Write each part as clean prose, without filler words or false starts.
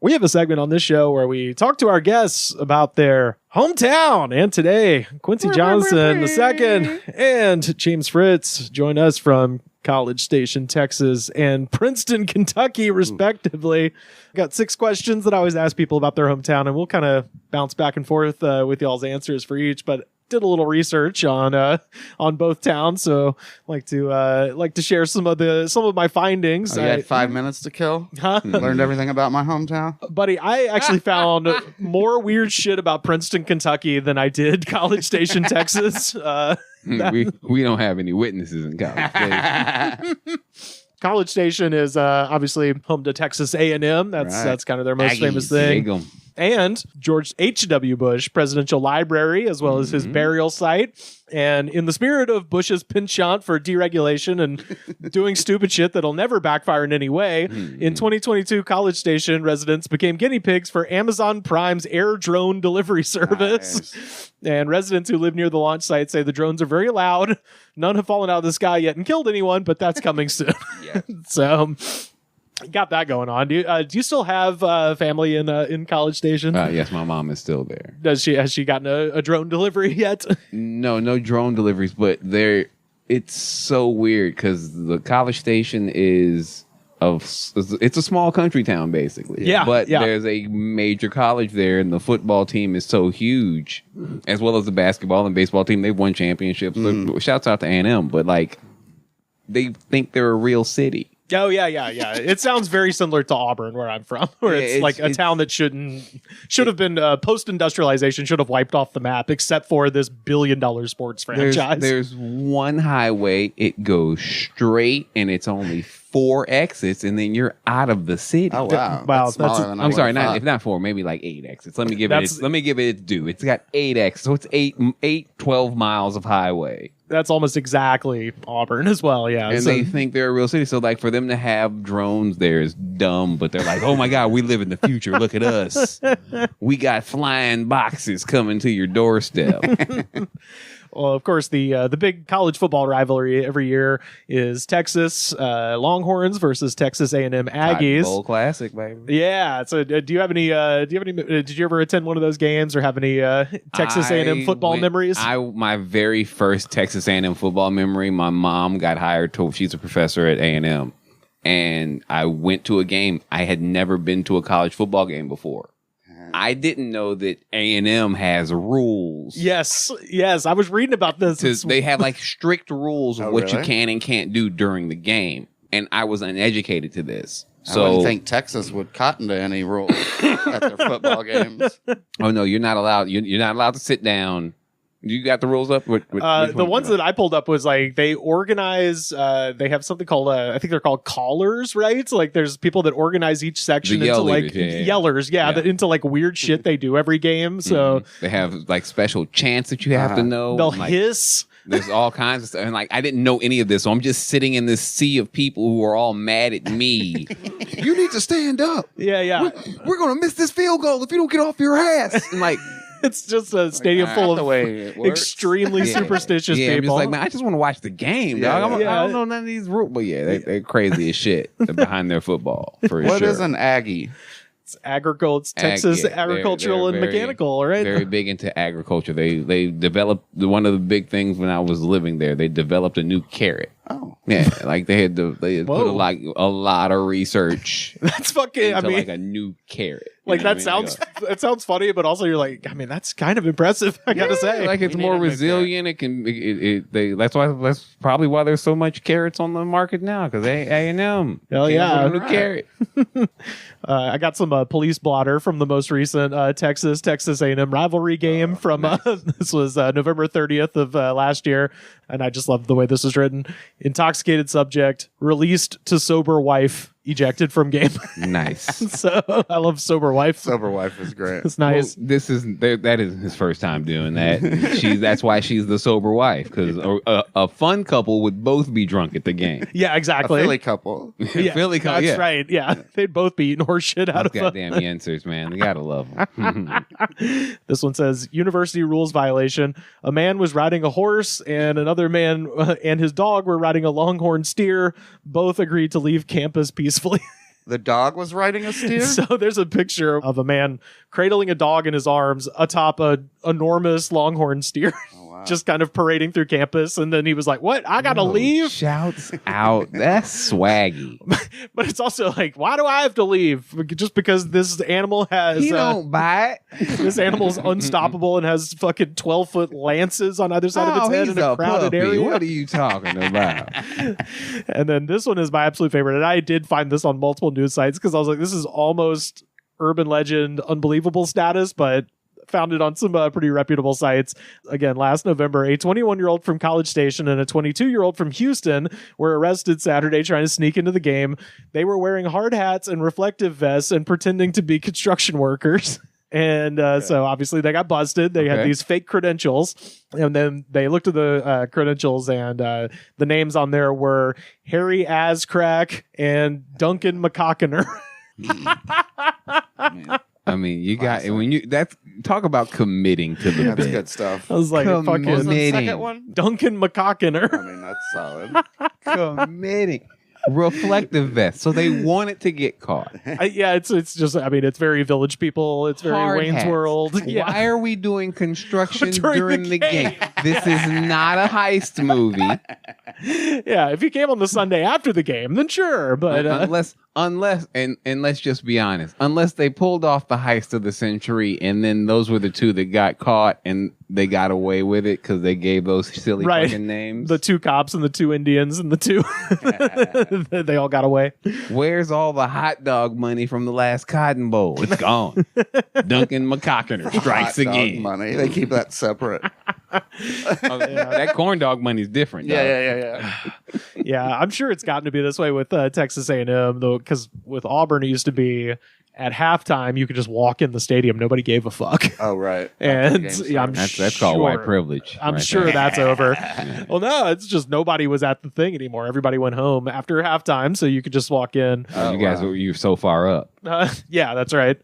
We have a segment on this show where we talk to our guests about their hometown. And today, Quincy Johnson II and James Fritz join us from College Station, Texas, and Princeton, Kentucky, respectively. Got 6 questions that I always ask people about their hometown, and we'll kind of bounce back and forth with y'all's answers for each. But did a little research on both towns, so like to share some of my findings. You had 5 minutes to kill. Huh? Learned everything about my hometown, buddy. I actually found more weird shit about Princeton, Kentucky, than I did College Station, Texas. We don't have any witnesses in College Station. College Station is obviously home to Texas A&M. That's kind of their most famous thing. And George H.W. Bush Presidential Library, as well as his burial site. And in the spirit of Bush's penchant for deregulation and doing stupid shit that'll never backfire in any way, in 2022, College Station residents became guinea pigs for Amazon Prime's air drone delivery service. Nice. And residents who live near the launch site say the drones are very loud. None have fallen out of the sky yet and killed anyone, but that's coming soon. So... got that going on. Do you still have family in College Station? Yes, my mom is still there. Has she gotten a drone delivery yet? No drone deliveries, but it's so weird because the College Station it's a small country town basically. Yeah, but there's a major college there, and the football team is so huge, as well as the basketball and baseball team. They've won championships. So shouts out to A&M, but like they think they're a real city. Oh, yeah. It sounds very similar to Auburn, where I'm from, where it's like a town that should have been post-industrialization, should have wiped off the map, except for this billion-dollar sports franchise. There's one highway, it goes straight, and it's only 4 exits, and then you're out of the city. Oh, wow. I'm sorry, if not 4, maybe like 8 exits. Let me give it its due. It's got 8 exits, so it's 12 miles of highway. That's almost exactly Auburn as well, yeah. And they think they're a real city. So, like, for them to have drones there is dumb, but they're like, oh, my God, we live in the future. Look at us. We got flying boxes coming to your doorstep. Well, of course, the big college football rivalry every year is Texas Longhorns versus Texas A&M Aggies. Bowl Classic, baby. Yeah. So, did you ever attend one of those games or have any Texas A&M football memories? My very first Texas A&M football memory, my mom got hired she's a professor at A&M, and I went to a game. I had never been to a college football game before. I didn't know that A&M has rules. Yes. I was reading about this. They have like strict rules of what you can and can't do during the game. And I was uneducated to this. So I wouldn't think Texas would cotton to any rules at their football games. Oh, no, you're not allowed. You're not allowed to sit down. You got the rules up? The ones that I pulled up was like they organize. They have something called I think they're called callers, right? So like there's people that organize each section into like yellers, into like weird shit they do every game. So they have like special chants that you have to know. They'll like, hiss. There's all kinds of stuff, and like I didn't know any of this, so I'm just sitting in this sea of people who are all mad at me. You need to stand up. Yeah. We're gonna miss this field goal if you don't get off your ass. And like. It's just a stadium full of extremely superstitious people. I'm just like, man, I just want to watch the game, dog. I don't know none of these rules. But they're crazy as shit behind their football, for sure. What is an Aggie? It's agriculture. It's Texas agricultural and mechanical, right? Very big into agriculture. They developed one of the big things when I was living there. They developed a new carrot. Oh, yeah, like they had put a lot of research. That's fucking. Into like a new carrot. Like that sounds funny, but also you're like, I mean, that's kind of impressive. I gotta say, like it's more resilient. That's probably why there's so much carrots on the market now because A&M. Hell yeah, new carrot. I got some police blotter from the most recent Texas A&M rivalry game from this was November 30th of last year, and I just love the way this is written. Intoxicated subject released to sober wife ejected from game. Nice. So I love sober wife. Sober wife is great. It's nice. Well, that isn't his first time doing that. That's why she's the sober wife, because a fun couple would both be drunk at the game. Yeah, exactly. A Philly couple. Yeah, Philly couple. That's right. Yeah, they'd both be eating horse shit out of goddamn Yensers, man. They gotta love them. This one says university rules violation. A man was riding a horse, and another man and his dog were riding a longhorn steer. Both agreed to leave campus peacefully. The dog was riding a steer? So there's a picture of a man cradling a dog in his arms atop a enormous longhorn steer. Just kind of parading through campus, and then he was like, "What? I gotta leave!" Shouts out. That's swaggy. But it's also like, why do I have to leave? Just because this animal has He don't bite. This animal's unstoppable and has fucking 12-foot lances on either side of its head he's in a crowded puppy. area. What are you talking about? And then this one is my absolute favorite, and I did find this on multiple news sites because I was like, this is almost urban legend, unbelievable status, but found it on some pretty reputable sites. Again, last November, a 21-year-old from College Station and a 22-year-old from Houston were arrested Saturday trying to sneak into the game. They were wearing hard hats and reflective vests and pretending to be construction workers. And so obviously they got busted. They had these fake credentials. And then they looked at the credentials, and the names on there were Harry Ascrack and Duncan McCockiner. I mean, you got when you talk about committing to the That's bit. good stuff. I was like, What was fucking the second one? Duncan McCockiner. I mean, that's solid. Committing. Reflective vest. So they wanted to get caught. Yeah, it's just, I mean, it's very Village People. It's very Hard Wayne's hats. World. Yeah. Why are we doing construction During the during the game? This is not a heist movie. Yeah, if you came on the Sunday after the game, then sure. But unless let's just be honest, unless they pulled off the heist of the century, and then those were the two that got caught and they got away with it because they gave those silly fucking names. The two cops and the two Indians and the two, they all got away. Where's all the hot dog money from the last Cotton Bowl? It's gone. Duncan McCockiner strikes Hot dog again. money. They keep that separate. That corn dog money's different. Yeah. Yeah, I'm sure it's gotten to be this way with Texas A&M, though, because with Auburn, it used to be at halftime you could just walk in the stadium, nobody gave a fuck. Oh, right. And yeah, that's called white privilege. I'm right sure there. that's over. Well, no, it's just nobody was at the thing anymore. Everybody went home after halftime, so you could just walk in. You guys you're so far up. Yeah, that's right.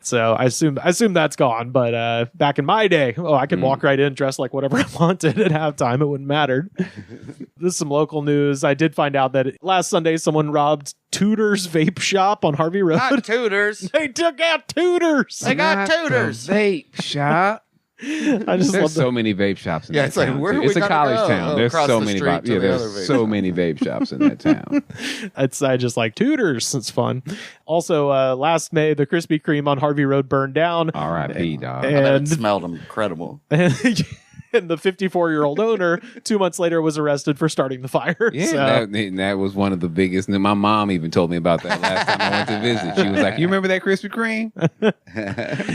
So I assume that's gone. But back in my day, I could walk right in, dress like whatever I wanted at halftime. It wouldn't matter. This is some local news. I did find out that last Sunday someone robbed Tudor's Vape Shop on Harvey Road. Not Tudors. They took out Tudors. They got Tudors. Vape shop. I just There's love so many vape shops in Yeah, that it's like, town. where do It's we a gotta college go? town. There's Across so the many street to the other there's vape so shop. many vape shops in that town. I just like Tudors. It's fun. Also, last May, the Krispy Kreme on Harvey Road burned down. R.I.P. dog. I bet And it smelled incredible. and the 54-year-old owner 2 months later was arrested for starting the fire. Yeah, So- that was one of the biggest. And my mom even told me about that last time I went to visit. She was like, "You remember that Krispy Kreme?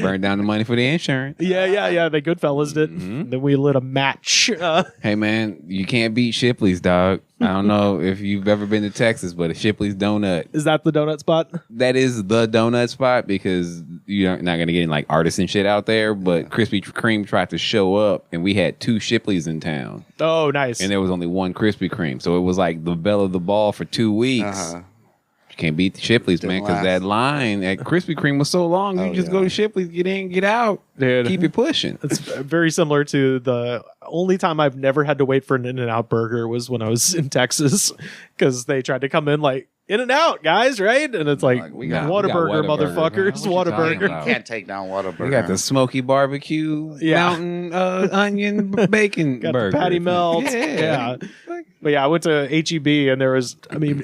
Burned down the money for the insurance." Yeah. They Goodfellas did. Mm-hmm. Then we lit a match. Hey man, you can't beat Shipley's, dog. I don't know if you've ever been to Texas, but a Shipley's donut. Is that the donut spot? That is the donut spot because you're not going to get any like artisan shit out there. But Krispy Kreme tried to show up, and we had 2 Shipley's in town. Oh, nice. And there was only one Krispy Kreme. So it was like the belle of the ball for 2 weeks. You can't beat the Shipley's, man, because that line at Krispy Kreme was so long. You just go to Shipley's, get in, get out. Dude. Keep it pushing. It's very similar to the only time I've never had to wait for an In-N-Out burger was when I was in Texas because they tried to come in like, In-N-Out, guys, right? And it's like we got Whataburger, Whataburger. motherfuckers. What you talking Whataburger. about? Can't take down Whataburger. We got the smoky barbecue, mountain onion bacon Got burger. the patty melt. Yeah. But yeah, I went to HEB and there was,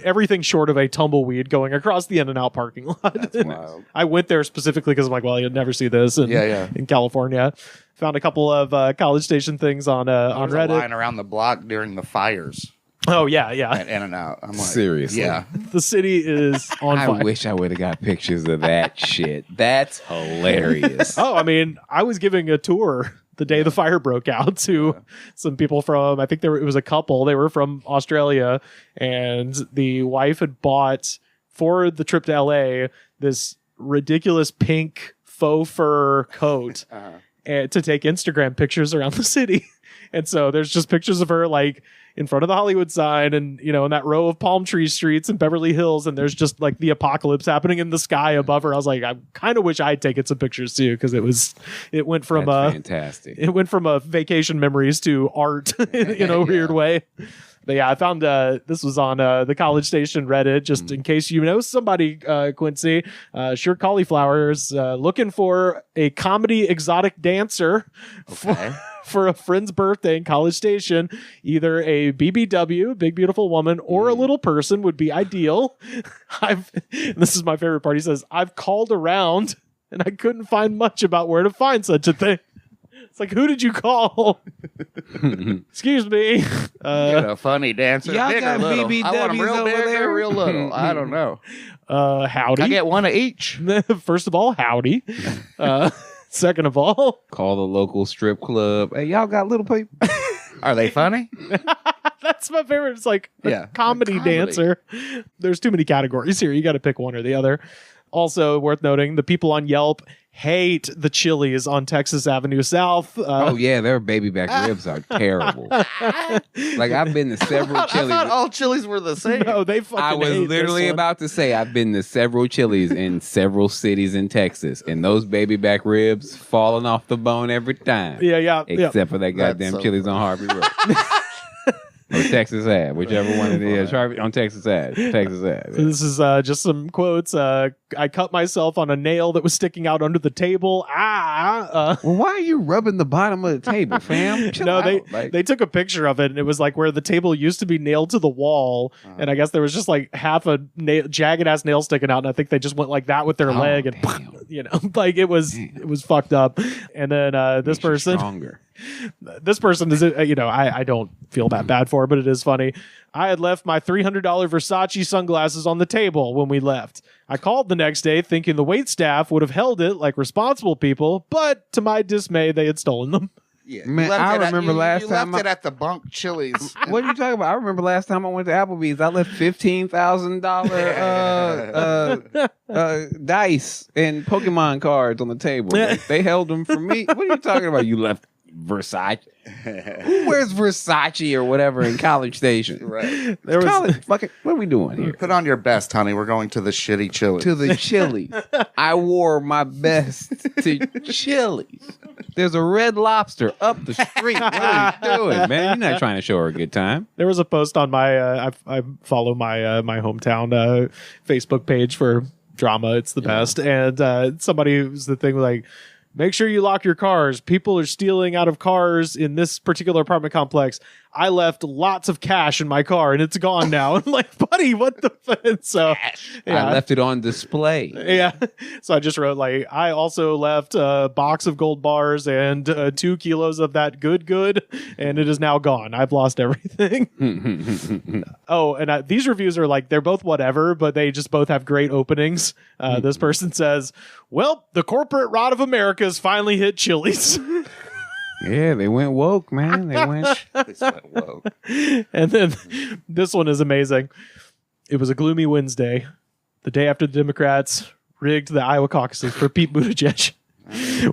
everything short of a tumbleweed going across the In-N-Out parking lot. That's wild. I went there specifically because I'm like, well, you'd never see this in California. Found a couple of College Station things on Reddit. A line around the block during the fires Oh, yeah. at In-N-Out. I'm like, Seriously. Yeah. The city is on I fire. wish I would have got pictures of that shit. That's hilarious. Oh, I was giving a tour the day the fire broke out to some people from, I think it was a couple. They were from Australia, and the wife had bought for the trip to LA this ridiculous pink faux fur coat and to take Instagram pictures around the city. And so there's just pictures of her like in front of the Hollywood sign and, in that row of palm tree streets in Beverly Hills. And there's just like the apocalypse happening in the sky above her. I was like, I kind of wish I'd taken some pictures too. Cause it went from That's fantastic. It went from vacation memories to art in a weird way. But yeah, I found this was on the College Station Reddit, just in case you know somebody, Quincy. Sure Cauliflower's looking for a comedy exotic dancer for a friend's birthday in College Station. Either a BBW, big beautiful woman, or a little person would be ideal. This is my favorite part. He says, I've called around and I couldn't find much about where to find such a thing. It's like, who did you call? Excuse me. Get a funny dancer. Y'all big got or little? BBWs I want them real over big there? or real little. I don't know. Howdy. I get one of each. First of all, howdy. Second of all, Call the local strip club. Hey, y'all got little people? Are they funny? that's my favorite. It's like a comedy comedy. dancer. There's too many categories here. You got to pick one or the other. Also worth noting, the people on Yelp hate the Chili's on Texas Avenue South. Oh yeah, their baby back ribs are terrible. Like I've been to several I Chili's. thought all Chili's were the same. No, they fucking I was hate literally this one. about to say I've been to several Chili's in several cities in Texas, and those baby back ribs falling off the bone every time. Yeah. Except for that goddamn so Chili's on Harvey Road. Or Texas Ave, whichever one it is. On Texas Ave. Texas Ave. This is just some quotes. I cut myself on a nail that was sticking out under the table. Well, why are you rubbing the bottom of the table, fam? Chill No, out. they took a picture of it, and it was like where the table used to be nailed to the wall, and I guess there was just like half a jagged ass nail sticking out, and I think they just went like that with their leg, and like it was fucked up. And then this person. Stronger. This person is, I don't feel that bad for her, but it is funny. I had left my $300 Versace sunglasses on the table when we left. I called the next day thinking the wait staff would have held it like responsible people, but to my dismay, they had stolen them. Yeah, Man, I remember last time you left it at the bunk Chili's. What are you talking about? I remember last time I went to Applebee's, I left $15,000 dice and Pokemon cards on the table. They held them for me. What are you talking about? You left Versace. Who wears Versace or whatever in College Station? Right. What are we doing here? Put on your best, honey. We're going to the shitty Chili's. To the Chili's. I wore my best to Chili's. There's a Red Lobster up the street. What are you doing, man? You're not trying to show her a good time. There was a post on my, I follow my my hometown Facebook page for drama. It's the best. And somebody was the thing like, make sure you lock your cars. People are stealing out of cars in this particular apartment complex. I left lots of cash in my car and it's gone now. I'm like, buddy, what the fuck? So I left it on display. Yeah. So I just wrote like, I also left a box of gold bars and 2 kilos of that good, and it is now gone. I've lost everything. Oh, and these reviews are like, they're both whatever, but they just both have great openings. This person says, well, the corporate rot of America has finally hit Chili's. Yeah, they went woke, man. They went woke. And then this one is amazing. It was a gloomy Wednesday, the day after the Democrats rigged the Iowa caucuses for Pete Buttigieg.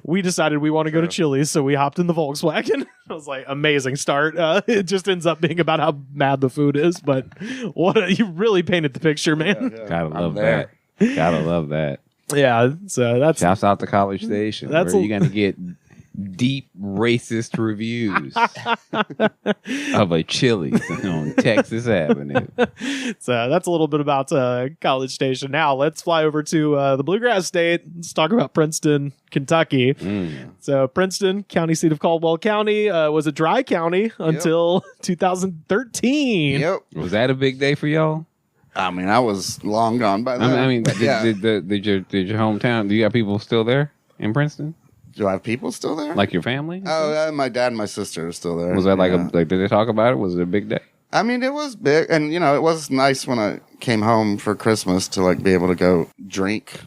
We decided we want to go to Chili's, so we hopped in the Volkswagen. I was like, amazing start. It just ends up being about how mad the food is, but you really painted the picture, man. Yeah. Gotta love that. Gotta love that. Yeah, so that's Shouts out to College Station. That's where you're gonna get deep racist reviews of a Chili's on Texas Avenue. So that's a little bit about College Station. Now let's fly over to the Bluegrass State. Let's talk about Princeton, Kentucky. So Princeton, county seat of Caldwell County, was a dry county until 2013. Yep. Was that a big day for y'all? I mean, I was long gone by then. I mean, did your hometown? Do you have people still there in Princeton? Do I have people still there? Like your family? Oh, my dad and my sister are still there. Was that did they talk about it? Was it a big day? I mean, it was big, and it was nice when I came home for Christmas to be able to go drink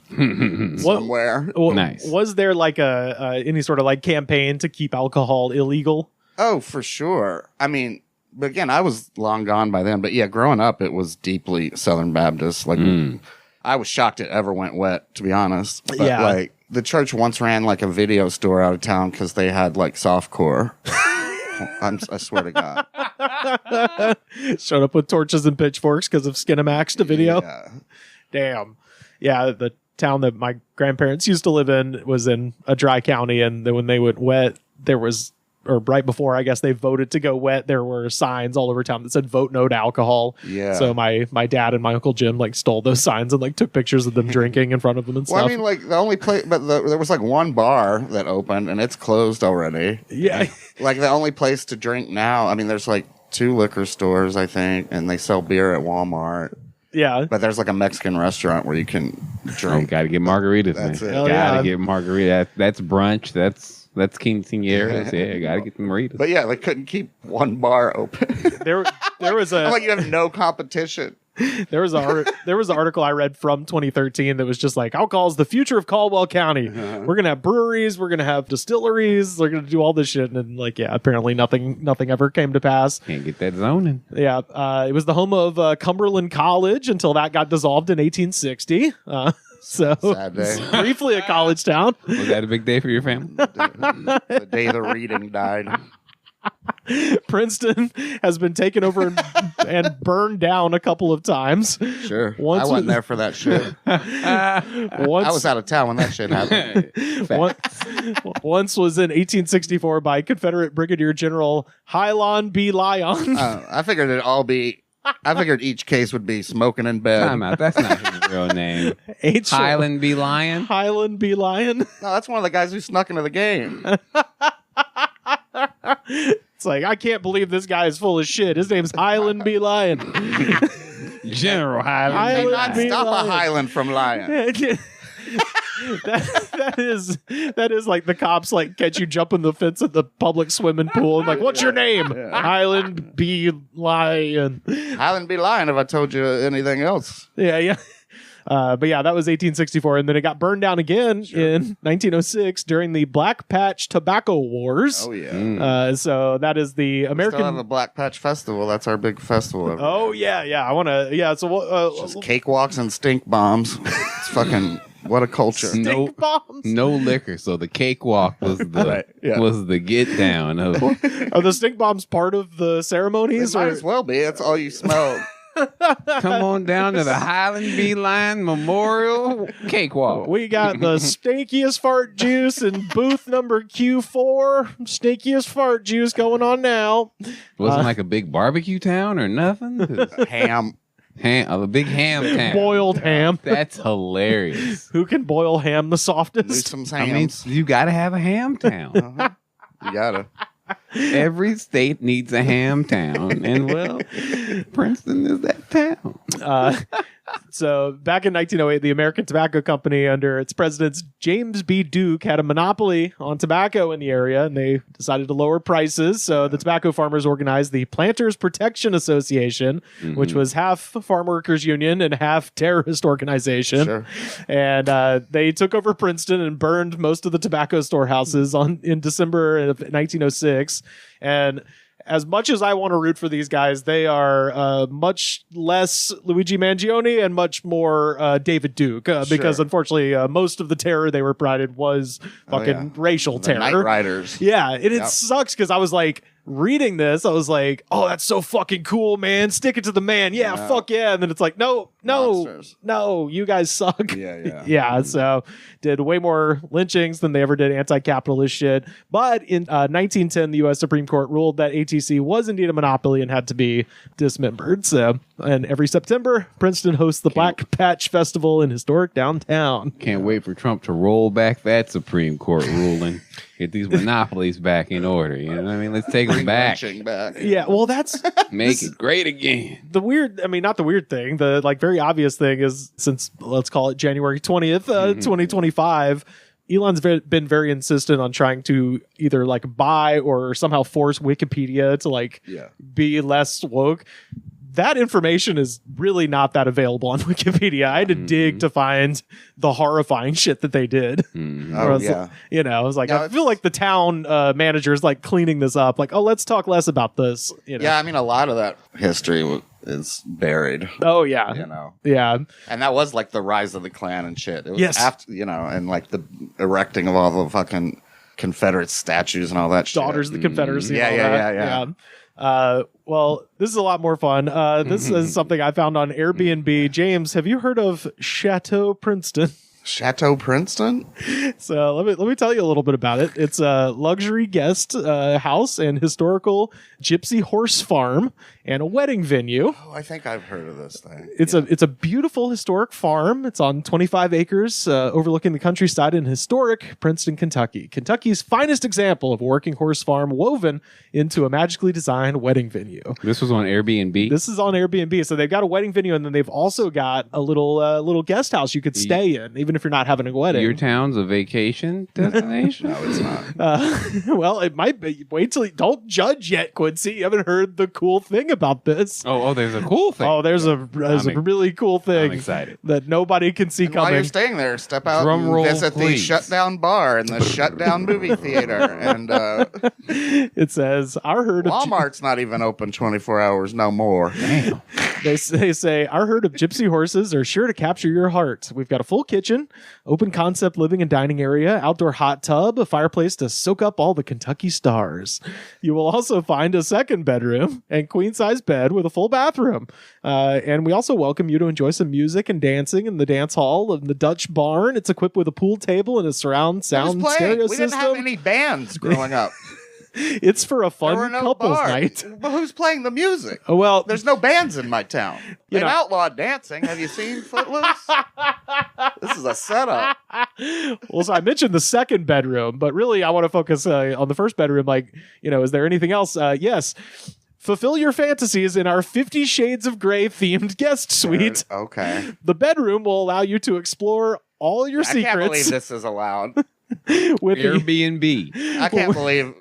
somewhere. Nice. Was there any sort of campaign to keep alcohol illegal? Oh, for sure. I mean, but again, I was long gone by then. But yeah, growing up, it was deeply Southern Baptist. I was shocked it ever went wet, to be honest. But the church once ran a video store out of town because they had softcore. I swear to God. Showed up with torches and pitchforks because of Skinamax to video. Yeah. Damn. Yeah, the town that my grandparents used to live in was in a dry county, and then when they went wet, there was or right before, I guess, they voted to go wet, there were signs all over town that said "Vote no to alcohol." Yeah. So my dad and my Uncle Jim like stole those signs and like took pictures of them drinking in front of them and stuff. Well, I mean, like the only place, but there was like one bar that opened and it's closed already. Yeah. Like the only place to drink now. I mean, there's like 2 liquor stores, I think, and they sell beer at Walmart. Yeah. But there's like a Mexican restaurant where you can drink. Got to get margaritas. That's man. it. Gotta get margarita. That's brunch. That's quinceañeras. Yeah, gotta get the margaritas. But yeah, they couldn't keep one bar open. There was a like you have no competition. There was an article I read from 2013 that was just like, alcohol is the future of Caldwell County. We're gonna have breweries, we're gonna have distilleries, we're gonna do all this shit, and like, yeah, apparently nothing ever came to pass. Can't get that zoning. Yeah, it was the home of Cumberland College until that got dissolved in 1860. So Sad day. briefly a college town. Was that a big day for your family? The day the reading died. Princeton has been taken over and burned down a couple of times. Sure. Once I wasn't there for that shit. I was out of town when that shit happened. Once was in 1864 by Confederate Brigadier General Hylon B. Lyon. I figured each case would be smoking in bed. Time out. That's not his real name. Highland B. Lyon? Highland B. Lyon. No, that's one of the guys who snuck into the game. It's like, I can't believe this guy is full of shit. His name's Highland B. Lyon. General Highland. May not B. stop Lyon. a Highland from lying. that is like the cops like catch you jumping the fence at the public swimming pool and like, what's your name? Highland B. Lyon. Highland be lying if I told you anything else. Yeah. But yeah, that was 1864, and then it got burned down again in 1906 during the Black Patch Tobacco Wars. Oh yeah. So that is the American. We still have the Black Patch Festival. That's our big festival. Oh yeah. I want to. Yeah. So just cakewalks and stink bombs. It's fucking what a culture. Stink bombs. No liquor, so the cakewalk was the was the get down of. Are the stink bombs part of the ceremonies? It might as well be. That's all you smell. Come on down to the Highland B. Lyon Memorial Cakewalk. We got the stinkiest fart juice in booth number Q4. Stinkiest fart juice going on now. Wasn't like a big barbecue town or nothing? Ham. A big ham town. Boiled ham. That's hilarious. Who can boil ham the softest? Newsom's I mean, hams. you got to have a ham town. You gotta. Every state needs a ham town, and well, Princeton is that town. So back in 1908, the American Tobacco Company, under its president James B. Duke, had a monopoly on tobacco in the area, and they decided to lower prices. So the tobacco farmers organized the Planters Protection Association, which was half farm workers union and half terrorist organization. Sure. And they took over Princeton and burned most of the tobacco storehouses in December of 1906. And as much as I want to root for these guys, they are much less Luigi Mangione and much more David Duke, because unfortunately most of the terror they were provided was fucking racial terror. Night Riders. Yeah, and it sucks because I was like, reading this, I was like, oh, that's so fucking cool, man. Stick it to the man. Yeah, fuck yeah. And then it's like, no, you guys suck. Yeah. So did way more lynchings than they ever did anti-capitalist shit. But in 1910, the U.S. Supreme Court ruled that ATC was indeed a monopoly and had to be dismembered. So, and every September, Princeton hosts the Black Patch Festival in historic downtown. Can't wait for Trump to roll back that Supreme Court ruling. Get these monopolies back in order. You know what I mean? Let's take them back. Yeah, well, that's... Make it great again. The weird... I mean, not the weird thing. The, like, very obvious thing is, since, let's call it January 20th, 2025... Elon's been very insistent on trying to either, like, buy or somehow force Wikipedia to, like, be less woke. That information is really not that available on Wikipedia. I had to dig to find the horrifying shit that they did. I was like, I feel like the town manager is like cleaning this up. Like, oh, let's talk less about this. You know? Yeah, I mean, a lot of that history is buried. Oh, yeah. You know? Yeah. And that was like the rise of the Klan and shit. It was after, and like the erecting of all the fucking Confederate statues and all that shit. Daughters of the Confederacy. Yeah. Well, this is a lot more fun. This is something I found on Airbnb. James, have you heard of Chateau Princeton? Chateau Princeton? So let me tell you a little bit about it. It's a luxury guest house and historical gypsy horse farm and a wedding venue. Oh, I think I've heard of this thing. It's a beautiful historic farm. It's on 25 acres overlooking the countryside in historic Princeton, Kentucky. Kentucky's finest example of a working horse farm woven into a magically designed wedding venue. This was on Airbnb? This is on Airbnb. So they've got a wedding venue, and then they've also got a little guest house you could stay in, even if you're not having a wedding. Your town's a vacation destination? No, it's not. Well, it might be. Wait till don't judge yet, Quincy. You haven't heard the cool thing about this. Oh, there's a cool thing. Oh, there's a really cool thing. I'm excited. That nobody can see And coming. while you're staying there, step out Drum and roll, visit the please. shutdown bar and the shutdown movie theater. And It says, "Our herd of Walmart's not even open 24 hours no more. Damn. They say our herd of gypsy horses are sure to capture your heart. We've got a full kitchen, open concept living and dining area, outdoor hot tub, a fireplace to soak up all the Kentucky stars. You will also find a second bedroom and queen size bed with a full bathroom. And we also welcome you to enjoy some music and dancing in the dance hall and the Dutch barn. It's equipped with a pool table and a surround sound Who's playing? stereo We system. didn't have any bands growing up. It's for a There were fun no couples bars. night. But who's playing the music? Oh, well, There's no bands in my town. You They've know- outlawed dancing. Have you seen Footloose? This is a setup. well, so I mentioned the second bedroom, but really I want to focus on the first bedroom. Like, is there anything else? Yes. Fulfill your fantasies in our 50 Shades of Grey themed guest suite. Okay. The bedroom will allow you to explore all your I can't believe secrets this is allowed. with the, Airbnb. I can't believe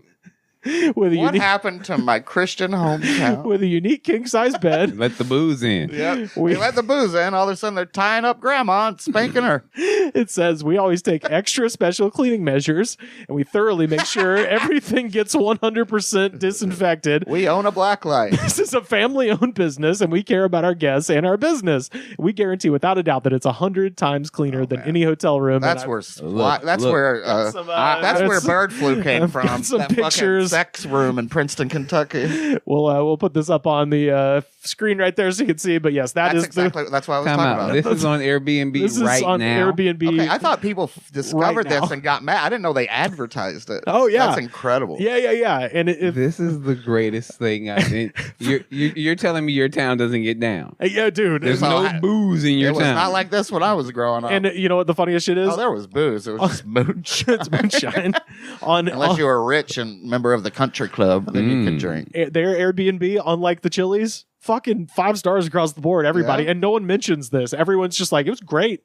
with a what unique happened to my Christian hometown. with a unique king size bed. Let the booze in. Yep. We- We let the booze in. All of a sudden, they're tying up grandma and spanking her. It says we always take extra special cleaning measures, and we thoroughly make sure everything gets 100% disinfected. We own a black light. This is a family-owned business, and we care about our guests and our business. We guarantee, without a doubt, that it's 100 times cleaner than man. any hotel room. That's And where Look, that's look. where that's where bird flu came I've from. got some that fucking pictures. sex room in Princeton, Kentucky. we'll put this up on the screen right there so you can see. But yes, That's exactly that's what I was Time talking out. about. This is on Airbnb this is right on now. Airbnb. Okay, I thought people discovered Right now. this and got mad. I didn't know they advertised it. Oh, yeah. That's incredible. Yeah. And This is the greatest thing I think. You're telling me your town doesn't get down. yeah, dude. There's Well, no booze in your It was town. not like this when I was growing up. and you know what the funniest shit is? Oh, there was booze. It was just moonshine. It's moonshine. Unless you were rich and member of the country club, then you could drink. their Airbnb, unlike the Chili's, fucking 5 stars across the board, everybody. Yeah. And no one mentions this. Everyone's just like, it was great.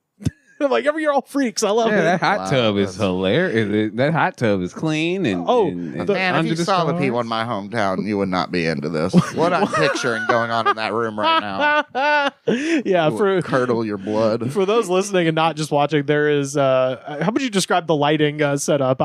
I'm like, you're all freaks. I love Yeah, it. that hot Wow, tub is that's- hilarious. That hot tub is clean and Oh, and the- Man, under if you saw the stars. people in my hometown, you would not be into this. What I'm picturing going on in that room right now. Yeah, Will curdle your blood. for those listening and not just watching, there is how would you describe the lighting setup?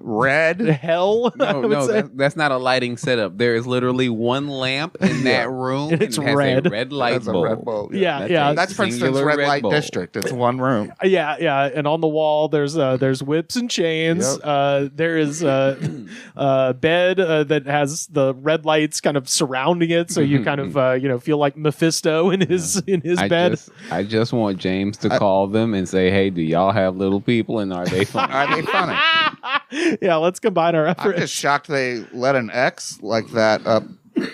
Red. Hell, I No, would say. that's not a lighting setup. There is literally one lamp in that room, And it's it has red. a red light That's a bulb. red bulb. Yeah, That's yeah. a That's Princeton's singular red light bulb. district. It's one room. Yeah, and on the wall there's whips and chains. There is a bed that has the red lights kind of surrounding it, so you kind of feel like Mephisto in his bed. I just want James to call them and say, "Hey, do y'all have little people and are they fun?" Are they funny? Yeah, let's combine our I'm efforts. just shocked they let an X like that up.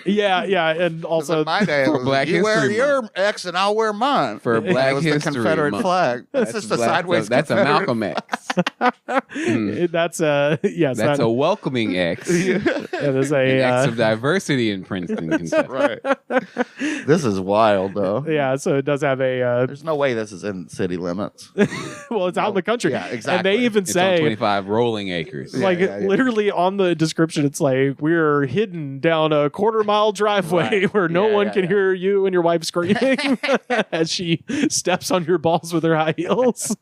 Yeah, and 'Cause also in my day, it For was, Black you wear History your X and I'll wear mine. For Black it was History the Confederate Month. flag. That's just a black- sideways. That's a Confederate Malcolm X. that's yes, That's that, a welcoming X. that is An a X of diversity in Princeton, Kentucky. Right. This is wild, though. yeah. So it does have a There's no way this is in city limits. well, it's out in the country. Yeah, exactly. And they even It's on say 25 rolling acres. like yeah. literally on the description, it's like we're hidden down a 1/4-mile driveway where no one can hear you and your wife screaming as she steps on your balls with her high heels.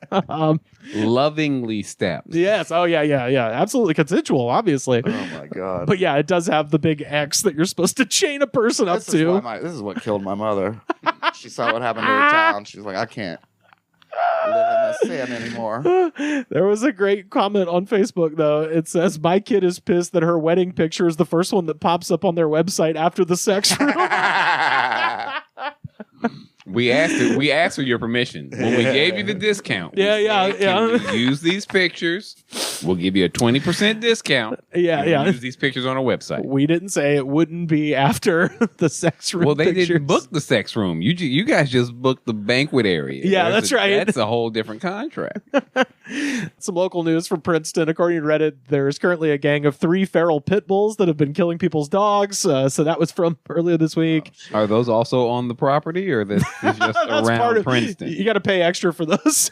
Lovingly steps. Yes. Oh yeah. Absolutely consensual, obviously. Oh my god. But yeah, it does have the big X that you're supposed to chain a person up This is, to. this is what killed my mother. She saw what happened to her town. She's like, I can't live in this sin anymore. There was a great comment on Facebook, though. It says, "My kid is pissed that her wedding picture is the first one that pops up on their website after the sex room." We asked for your permission when we gave you the discount. Yeah. Use these pictures. We'll give you a 20% discount. Yeah. Use these pictures on our website. We didn't say it wouldn't be after the sex room. Well, they pictures. didn't book the sex room. You guys just booked the banquet area. Yeah, that's right. That's a whole different contract. Some local news from Princeton. According to Reddit, there's currently a gang of 3 feral pit bulls that have been killing people's dogs. So that was from earlier this week. Are those also on the property, or this is just around Princeton? You got to pay extra for those.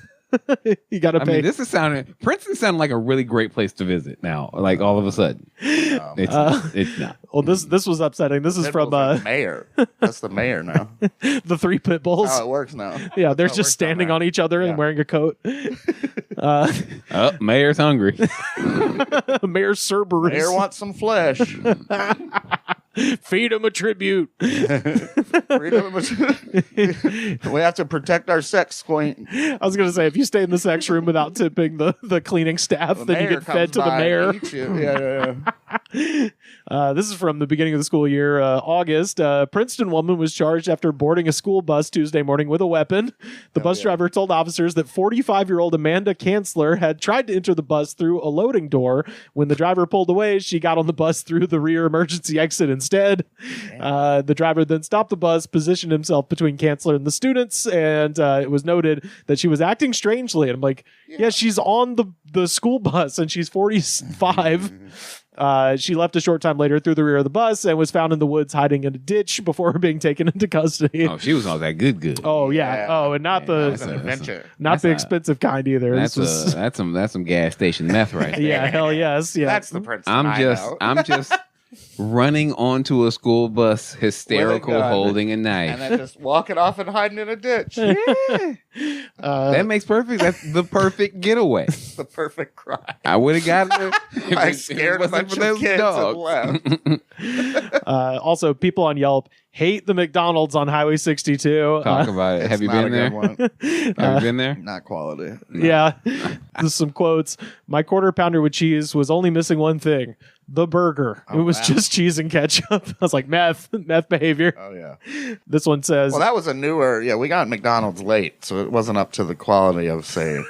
You got to pay. I mean, Princeton sounded like a really great place to visit now. Like all of a sudden, it's not. Well, this was upsetting. This is from the mayor. That's the mayor now. The 3 pit bulls. How it works now. Yeah, they're just standing on each other and wearing a coat. Mayor's hungry. Mayor Cerberus. Mayor wants some flesh. Feed him a tribute. We have to protect our sex queen. I was going to say, if you stay in the sex room without tipping the cleaning staff, then you get fed to the mayor. This is from the beginning of the school year, August. Princeton woman was charged after boarding a school bus Tuesday morning with a weapon. The bus driver told officers that 45-year-old Amanda Kanzler had tried to enter the bus through a loading door. When the driver pulled away, she got on the bus through the rear emergency exit instead. The driver then stopped the bus, positioned himself between Kanzler and the students, and it was noted that she was acting strangely. And I'm like, yeah she's on the school bus, and she's 45. She left a short time later through the rear of the bus and was found in the woods hiding in a ditch before being taken into custody. Oh, she was all that good. Oh yeah. Oh, and not the expensive kind either. That's some gas station meth right there. Yeah, hell yes. Yeah, that's the Princeton. I'm just running onto a school bus, hysterical, holding a knife, and then just walking off and hiding in a ditch. That makes perfect. That's the perfect getaway. The perfect crime. I would have gotten it. I scared a bunch of kids and left. Also, people on Yelp hate the McDonald's on Highway 62. Talk about it. Have you been there? Have you been there? Not quality. No. Yeah. There's some quotes. My quarter pounder with cheese was only missing one thing. The burger. It was just cheese and ketchup. I was like, meth behavior. Oh, yeah. This one says... Well, that was a newer... Yeah, we got McDonald's late, so it wasn't up to the quality of, say,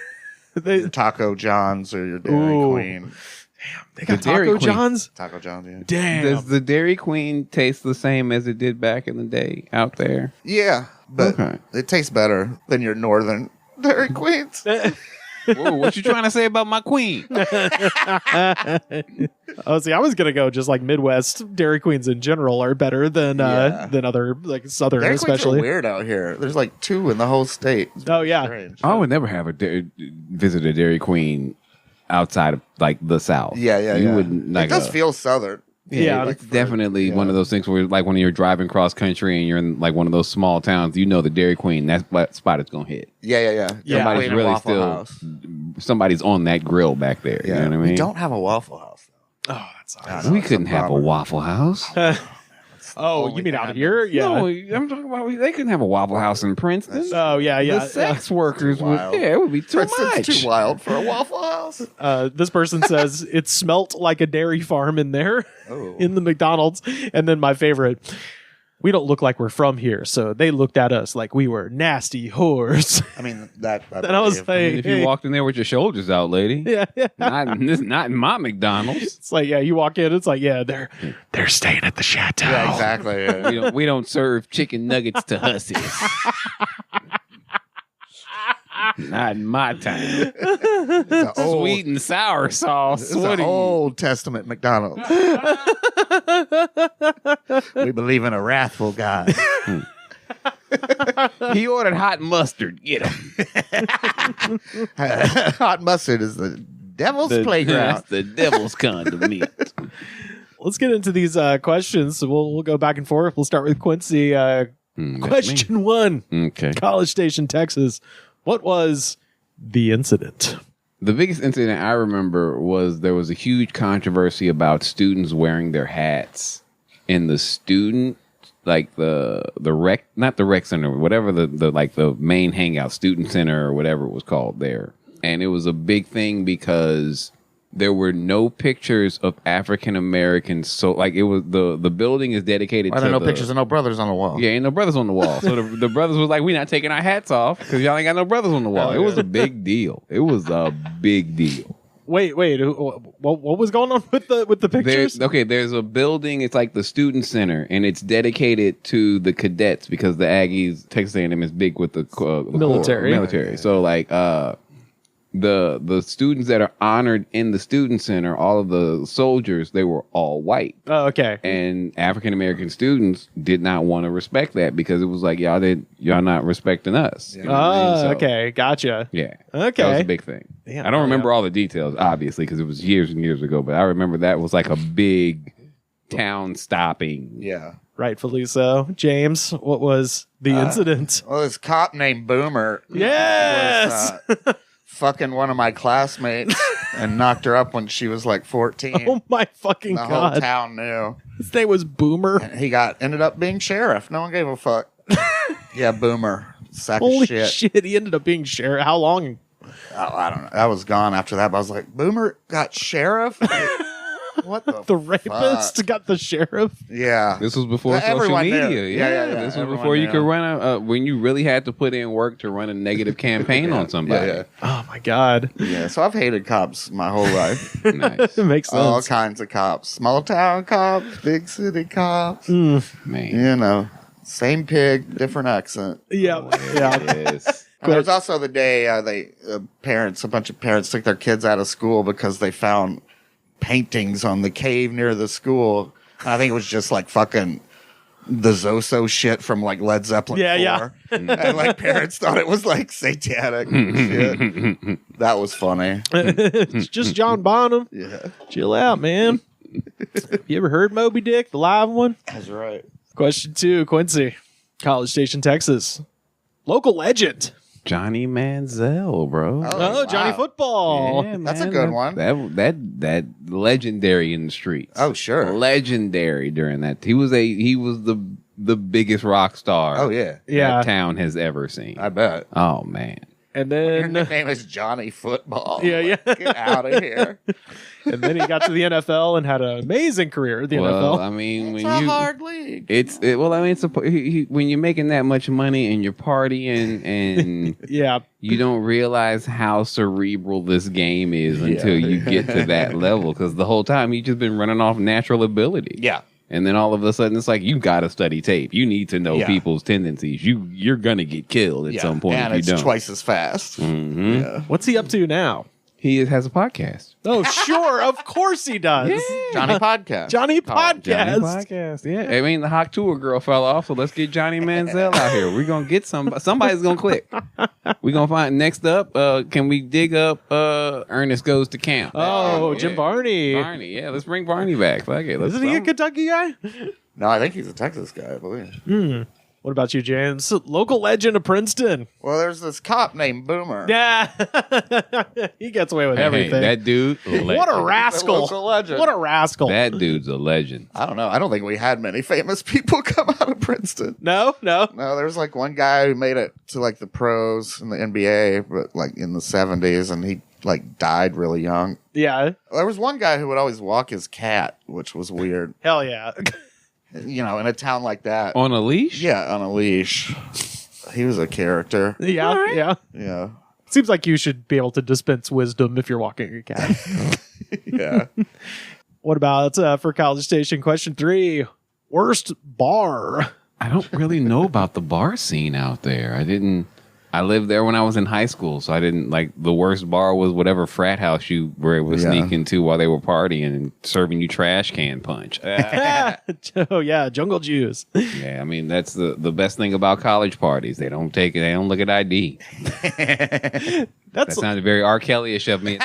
Taco John's or your Dairy Queen. Damn, they got Taco John's? Taco John's, yeah. Damn. Does the Dairy Queen taste the same as it did back in the day out there? Yeah, but it tastes better than your northern Dairy Queens. Whoa, what you trying to say about my queen? Oh, see, I was gonna go just like Midwest Dairy Queens in general are better than other like Southern, Dairy especially. Queens are weird out here. There's like 2 in the whole state. Oh yeah, strange. I would never have visit a Dairy Queen outside of like the South. Yeah. You wouldn't. Like, it does feel Southern. Yeah, it's definitely one of those things where, like, when you're driving cross country and you're in like one of those small towns, you know the Dairy Queen, that's what spot it's gonna hit. Yeah. Somebody's really somebody's on that grill back there. Yeah. You know what I mean? We don't have a Waffle House. Oh, that's awesome. We couldn't have a Waffle House. Oh, you mean out here? Yeah. No, I'm talking about they couldn't have a Waffle House in Princeton. Oh, yeah. The sex workers would. Yeah, it would be too much. Too wild for a Waffle House. This person says it smelt like a dairy farm in there, in the McDonald's. And then my favorite. We don't look like we're from here, so they looked at us like we were nasty whores. I mean, that. And I was like, if you walked in there with your shoulders out, lady. Yeah. Not in my McDonald's. It's like, yeah, you walk in, it's like, yeah, they're staying at the chateau. Yeah, exactly. Yeah. We don't serve chicken nuggets to hussies. Not in my time. Sweet and sour sauce. It's an Old Testament McDonald's. We believe in a wrathful God. He ordered hot mustard. Get him. Hot mustard is the devil's playground. That's the devil's condiment. Let's get into these questions. So we'll go back and forth. We'll start with Quincy. Question 1. Okay. College Station, Texas. What was the incident? The biggest incident I remember was there was a huge controversy about students wearing their hats in the student, like the rec, not the rec center, whatever the main hangout, student center or whatever it was called there. And it was a big thing because there were no pictures of African Americans. So like it was the building is dedicated. Why to no pictures and no brothers on the wall? Yeah, ain't no brothers on the wall. So the brothers was like, we not taking our hats off because y'all ain't got no brothers on the wall. It was a big deal. It was a big deal. Wait. What was going on with the pictures? There's a building. It's like the student center, and it's dedicated to the cadets because the Aggies, Texas A&M is big with the military. Military. So like the students that are honored in the student center, all of the soldiers, they were all white. Oh, okay. And African American students did not want to respect that because it was like y'all not respecting us. Yeah. Oh, okay, gotcha. Yeah, okay, that was a big thing. Damn, I don't remember all the details, obviously, because it was years and years ago. But I remember that was like a big town stopping. Yeah, rightfully so. James, what was the incident? Well, this cop named Boomer. Yes. Was, fucking one of my classmates and knocked her up when she was like 14. Oh my fucking God. The whole town knew. His name was Boomer. And he ended up being sheriff. No one gave a fuck. Yeah, Boomer. Sack Holy of shit. Shit, he ended up being sheriff. How long? Oh, I don't know. I was gone after that, but I was like, Boomer got sheriff? What the rapist got the sheriff? Yeah. This was before social media. Yeah. This was before you could run when you really had to put in work to run a negative campaign on somebody. Yeah. Oh my God. Yeah. So I've hated cops my whole life. Nice. It makes sense. All kinds of cops. Small town cops, big city cops. Man. You know, same pig, different accent. Yeah. Yes. There's also the day a bunch of parents took their kids out of school because they found paintings on the cave near the school. I think it was just like fucking the Zoso shit from like Led Zeppelin 4. Yeah. And like parents thought it was like satanic shit. That was funny. It's just John Bonham. Yeah. Chill out, man. You ever heard Moby Dick, the live one? That's right. Question 2, Quincy, College Station, Texas. Local legend. Johnny Manziel, bro. Oh, Johnny wow. Football. Yeah, That's a man. good one. That legendary in the streets. Oh, sure. Legendary during that. He was the biggest rock star. Oh, yeah. That town has ever seen. I bet. Oh man. And Your then nickname is Johnny Football. Yeah. Get out of here. And then he got to the NFL and had an amazing career at the NFL. I mean, It's when a hard league. when you're making that much money and you're partying and Yeah. you don't realize how cerebral this game is until you get to that level, because the whole time you just been running off natural ability. Yeah. And then all of a sudden, it's like, you got to study tape. You need to know people's tendencies. You're going to get killed at some point and if it's you don't. twice as fast. Mm-hmm. Yeah. What's he up to now? He has a podcast. Oh, sure. Of course he does. Johnny Podcast. Johnny Podcast. Johnny Podcast. Yeah. I mean, the Hawk Tour girl fell off, so let's get Johnny Manziel out here. We're going to get somebody's going to click. We're going to find next up. Can we dig up Ernest Goes to Camp? Oh, Jim Varney. Varney. Yeah, let's bring Varney back. Fuck it. Isn't he a Kentucky guy? No, I think he's a Texas guy, I believe. What about you, James? Local legend of Princeton. Well, there's this cop named Boomer. Yeah. He gets away with everything. That dude. What a rascal. Local legend. What a rascal. That dude's a legend. I don't know. I don't think we had many famous people come out of Princeton. No. No, there's like one guy who made it to like the pros in the NBA, but like in the 70s, and he like died really young. Yeah. There was one guy who would always walk his cat, which was weird. Hell yeah. You know, in a town like that. On a leash? Yeah, on a leash. He was a character. Yeah. Yeah. Seems like you should be able to dispense wisdom if you're walking a cat. Yeah. What about for College Station? Question 3. Worst bar. I don't really know about the bar scene out there. I lived there when I was in high school, so I didn't like the worst bar was whatever frat house you were able to sneak into while they were partying and serving you trash can punch. Oh yeah, jungle juice. Yeah, I mean that's the best thing about college parties. They don't look at ID. That sounded very R. Kelly-ish of me.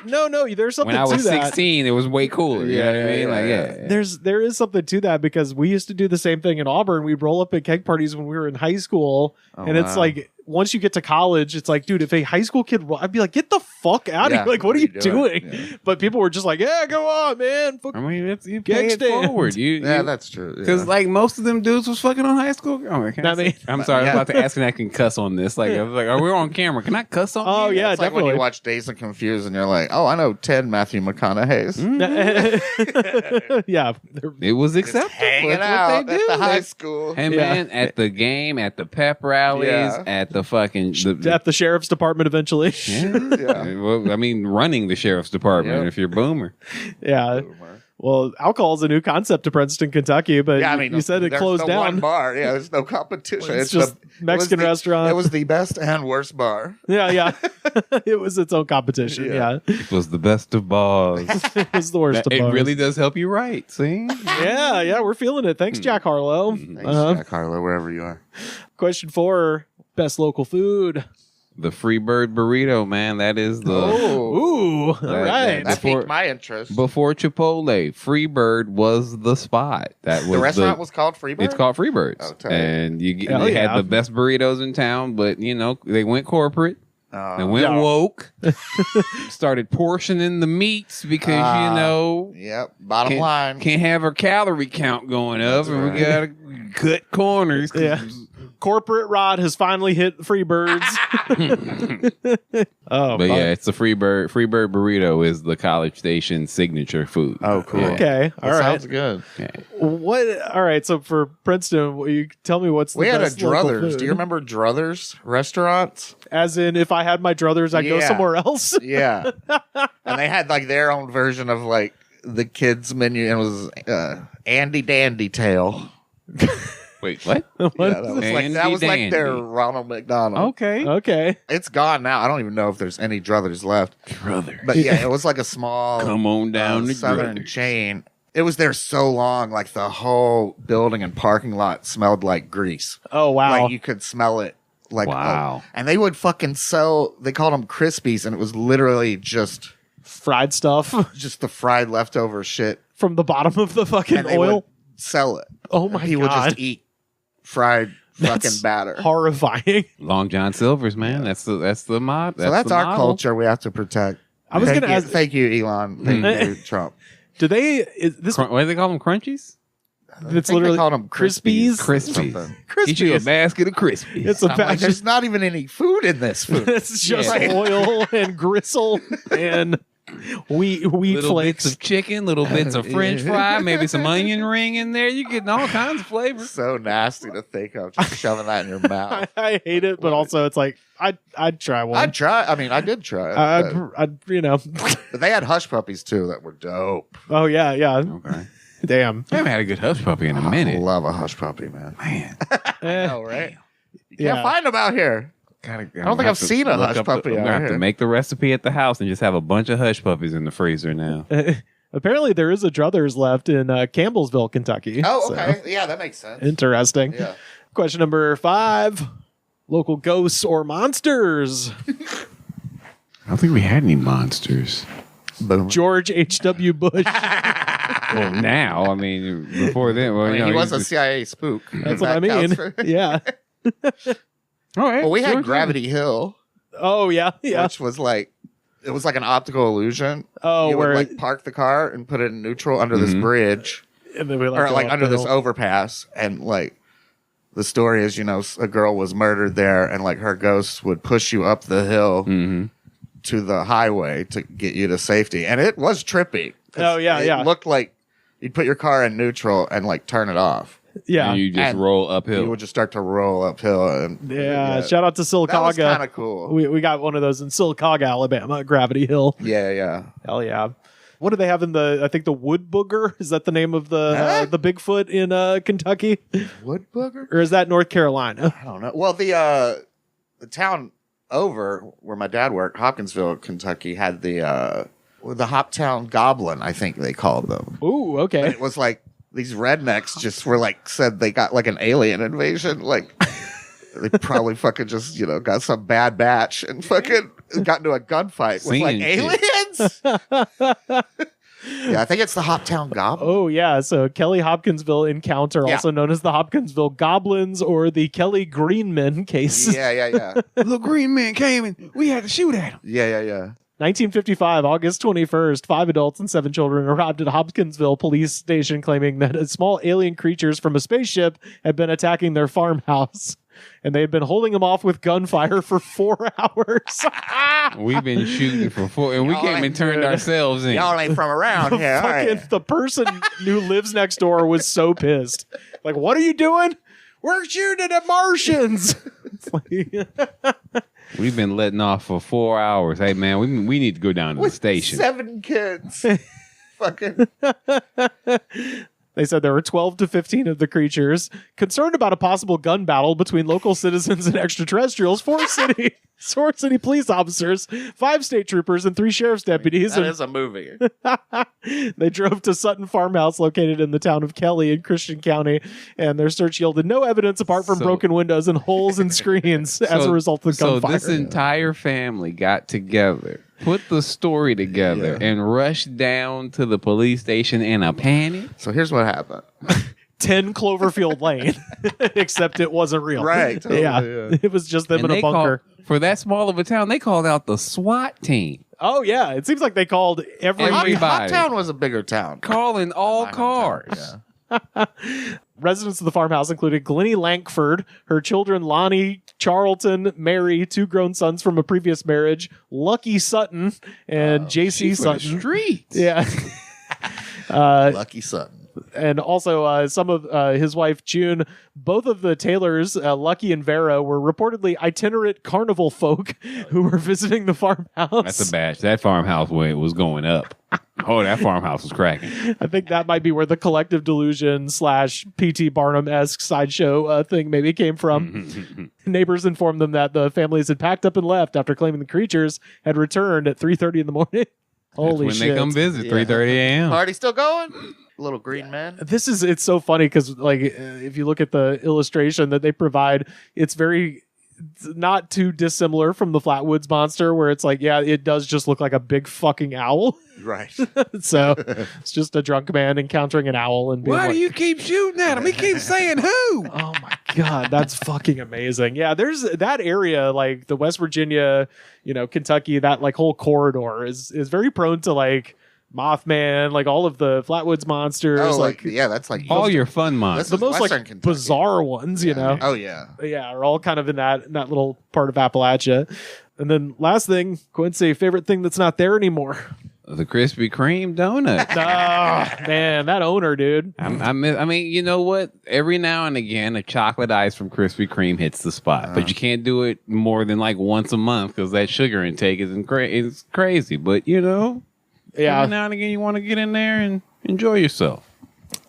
No. There's something when I was to that. 16, it was way cooler. You know what I mean? There is something to that because we used to do the same thing in Auburn. We'd roll up at keg parties when we were in high school, and it's like once you get to college, it's like, dude, if a high school kid, I'd be like, get the fuck out of here. Like, what are you doing? Yeah. But people were just like, yeah, go on, man. I mean, you pay it forward. That's true. Because like most of them dudes was fucking on high school. I'm sorry, I'm about to ask and I can cuss on this. Like, I was like, are we on camera? Can I cuss on? Oh yeah, it's definitely. Like when you watch Dazed and Confused, and you're like, oh, I know 10 Matthew McConaughey's. Yeah, it was acceptable. Hanging out at the high school. Hey man, at the game, at the pep rallies, at the fucking at the sheriff's department eventually. Well, I mean, running the sheriff's department if you're Boomer. Yeah. Well, alcohol is a new concept to Princeton, Kentucky, but you said it closed down. One bar. Yeah, there's no competition. It's just Mexican restaurant. It was the best and worst bar. Yeah. It was its own competition. Yeah. It was the best of bars. It was the worst of bars. It really does help you write. See? Yeah, we're feeling it. Thanks, Jack Harlow. Thanks, Jack Harlow, wherever you are. Question 4, best local food. The Freebird burrito, man. That is the... Ooh. All right. That piqued my interest. Before Chipotle, Freebird was the spot. That was the restaurant was called Freebird? It's called Freebirds. Oh, and they had the best burritos in town, but, they went corporate. They went woke. Started portioning the meats because, Yep. Bottom line. Can't have our calorie count going up, and we got to cut corners. Yeah. Corporate Rod has finally hit Freebirds. It's the Freebird. Freebird burrito is the College Station signature food. Oh, cool. Okay, all right. Sounds good. Okay. All right. So for Princeton, you tell me what's we the had best a local Druthers. food? Do you remember Druthers restaurants? As in, if I had my druthers, I'd go somewhere else. Yeah, and they had like their own version of like the kids menu, and it was Andy Dandy Tail. Wait, what? Yeah, that was like their Ronald McDonald. Okay. It's gone now. I don't even know if there's any Druthers left. But yeah, it was like a small come on down to southern Druthers chain. It was there so long, like the whole building and parking lot smelled like grease. Oh wow. Like you could smell it. Like wow. And they would fucking sell, they called them Crispies, and it was literally just fried stuff. Just the fried leftover shit. From the bottom of the fucking oil? Sell it. Oh my God. He would just eat fried fucking batter. Horrifying. Long John Silver's, man. That's the mod. So that's our culture we have to protect. I was going to ask. Thank you, Elon. Thank you, Trump. What do they call them? Crunchies? It's literally called them Crispies. Crispies. Eat you a basket of Crispies. It's there's not even any food in this food. It's just oil and gristle and wheat little flakes bits of chicken, little bits of French fry, maybe some onion ring in there. You're getting all kinds of flavors. So nasty to think of, just shoving that in your mouth. I hate it, but also it's like I'd try one. I'd try. I mean, I did try it. But they had hush puppies too that were dope. Oh yeah. Okay. Damn. I haven't had a good hush puppy in a minute. I love a hush puppy, man. Man. I know, right? You can't find them out here. I don't think I've seen a hush puppy. I'm gonna have to make the recipe at the house and just have a bunch of hush puppies in the freezer now. Apparently, there is a Druthers left in Campbellsville, Kentucky. Oh, okay. Yeah, that makes sense. Interesting. Yeah. Question number 5: local ghosts or monsters? I don't think we had any monsters. Boom. George H.W. Bush. Well, now, I mean, before then, he was a CIA spook. That's what I mean. Yeah. All right. Well, we had Gravity Hill. Oh yeah, which was like it was like an optical illusion. Oh, you would like park the car and put it in neutral under this bridge, and then we or like under this overpass, and like the story is, a girl was murdered there, and like her ghost would push you up the hill to the highway to get you to safety, and it was trippy. Oh yeah, it looked like you'd put your car in neutral and like turn it off. Yeah, and you just roll uphill. You would just start to roll uphill. And, shout out to Sylacauga. That was kind of cool. We got one of those in Sylacauga, Alabama, Gravity Hill. Yeah. Hell yeah. What do they have in I think the Wood Booger? Is that the name of the Bigfoot in Kentucky? Wood Booger? Or is that North Carolina? I don't know. Well, the town over where my dad worked, Hopkinsville, Kentucky, had the Hoptown Goblin, I think they called them. Ooh, okay. And it was like these rednecks just were like said they got like an alien invasion. Like they probably fucking just, got some bad batch and fucking got into a gunfight with like aliens. Yeah, I think it's the Hoptown Goblin. Oh, yeah. So Kelly Hopkinsville encounter, also known as the Hopkinsville Goblins or the Kelly Greenman case. Yeah. The green man came and we had to shoot at him. Yeah. 1955, August 21st, 5 adults and 7 children arrived at Hopkinsville police station claiming that small alien creatures from a spaceship had been attacking their farmhouse. And they had been holding them off with gunfire for 4 hours. We've been shooting for 4, and we came and turned ourselves in. Y'all ain't from around here. The person who lives next door was so pissed. Like, what are you doing? We're shooting at Martians. It's like, we've been letting off for 4 hours. Hey, man, we need to go down to the station. 7 kids. Fucking. They said there were 12 to 15 of the creatures. Concerned about a possible gun battle between local citizens and extraterrestrials, 4 city police officers, 5 state troopers, and 3 sheriff's deputies. That is a movie. They drove to Sutton Farmhouse, located in the town of Kelly in Christian County, and their search yielded no evidence apart from broken windows and holes in screens as a result of the gunfire. So this entire family got together, put the story together, and rushed down to the police station in a panic. So here's what happened. 10 Cloverfield Lane, except it wasn't real. Right. Totally, yeah. It was just them in a bunker. For that small of a town, they called out the SWAT team. Oh, yeah. It seems like they called everybody. Hoptown was a bigger town. Calling all cars. Yeah. Residents of the farmhouse included Glennie Lankford, her children Lonnie, Charlton, Mary, 2 grown sons from a previous marriage, Lucky Sutton, and J.C. Sutton. Street. Yeah. Lucky Sutton. And also some of his wife, June. Both of the Taylors, Lucky and Vera, were reportedly itinerant carnival folk who were visiting the farmhouse. That's a batch. That farmhouse was going up. Oh, that farmhouse was cracking. I think that might be where the collective delusion / P.T. Barnum-esque sideshow thing maybe came from. Neighbors informed them that the families had packed up and left after claiming the creatures had returned at 3:30 in the morning. Holy when shit. They come visit, 3:30 a.m. Party still going? Little green man. It's so funny because if you look at the illustration that they provide, it's very not too dissimilar from the Flatwoods monster, where it's like, yeah, it does just look like a big fucking owl. Right. So it's just a drunk man encountering an owl and being why like, do you keep shooting at him? He keeps saying who? Oh my God, that's fucking amazing. Yeah, there's that area, like the West Virginia, Kentucky, that like whole corridor is very prone to like Mothman, like all of the Flatwoods monsters. Oh, that's like all your fun monsters. The most Western like Kentucky. Bizarre ones, you know. Oh yeah. Yeah, are all kind of in that little part of Appalachia. And then last thing, Quincy, favorite thing that's not there anymore. The Krispy Kreme donut. Oh, man, that owner, dude. I mean, you know what? Every now and again, a chocolate ice from Krispy Kreme hits the spot, but you can't do it more than like once a month because that sugar intake is crazy. But yeah, every now and again, you want to get in there and enjoy yourself.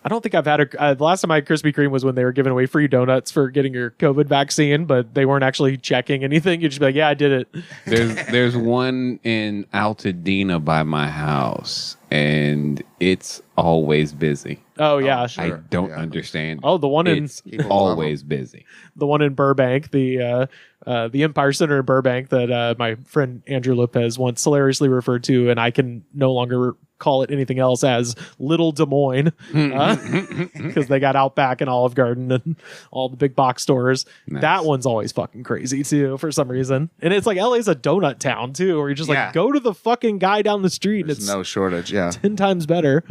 I don't think I've had the last time I had Krispy Kreme was when they were giving away free donuts for getting your COVID vaccine, but they weren't actually checking anything. You'd just be like, yeah, I did it. There's one in Altadena by my house, and it's always busy. Oh, yeah. I don't understand. Oh, the one in... It's always busy. The one in Burbank, the Empire Center in Burbank that my friend Andrew Lopez once hilariously referred to, and I can no longer call it anything else as Little Des Moines, because they got Outback and Olive Garden and all the big box stores. Nice. That one's always fucking crazy too for some reason. And it's like LA's a donut town too, where you're just like, go to the fucking guy down the street. There's no shortage. Yeah. 10 times better.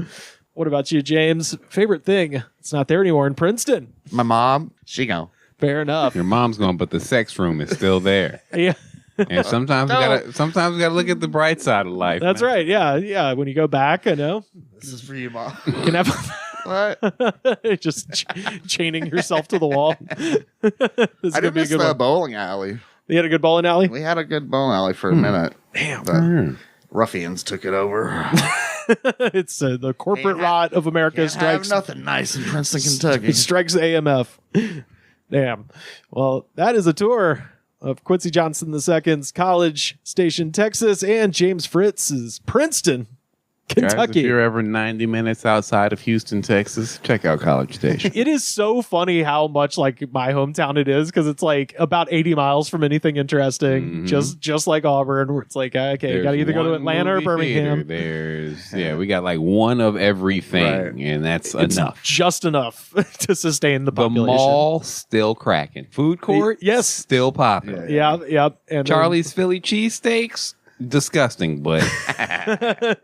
What about you, James? Favorite thing? It's not there anymore in Princeton. My mom, she gone. Fair enough. Your mom's gone, but the sex room is still there. Yeah. And sometimes we gotta look at the bright side of life. That's right. Yeah. When you go back, I know. This is for you, Mom. You can have what? Just chaining yourself to the wall. I did miss the bowling alley. You had a good bowling alley? We had a good bowling alley for a minute. Damn. But ruffians took it over. It's the corporate rot of America strikes. Nothing nice in Princeton, Kentucky. It strikes AMF. Damn. Well, that is a tour of Quincy Johnson II's College Station, Texas, and James Fritz's Princeton. Kentucky. Guys, if you're ever 90 minutes outside of Houston, Texas, check out College Station. It is so funny how much like my hometown it is, because it's like about 80 miles from anything interesting, just like Auburn, where it's like, okay, you got to either go to Atlanta or Birmingham. We got like one of everything, and that's enough. Just enough to sustain the population. The mall still cracking. Food court, yes, still popping. Yeah. And Charlie's Philly cheesesteaks. Disgusting, but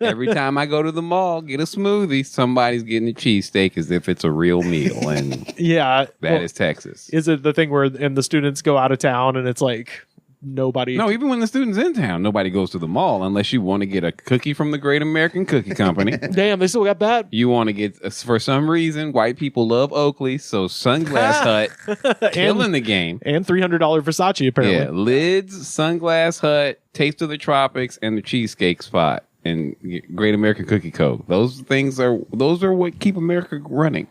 every time I go to the mall, get a smoothie, somebody's getting a cheesesteak as if it's a real meal, and that is Texas. Is it the thing where and the students go out of town and it's like nobody? No, even when the student's in town, nobody goes to the mall unless you want to get a cookie from the Great American Cookie Company. Damn, they still got that. You want to get, for some reason, white people love Oakley, so Sunglass Hut killing the game. And $300 Versace, apparently. Yeah, Lids, Sunglass Hut, Taste of the Tropics, and the Cheesecake Spot, and Great American Cookie Co. Those are what keep America running.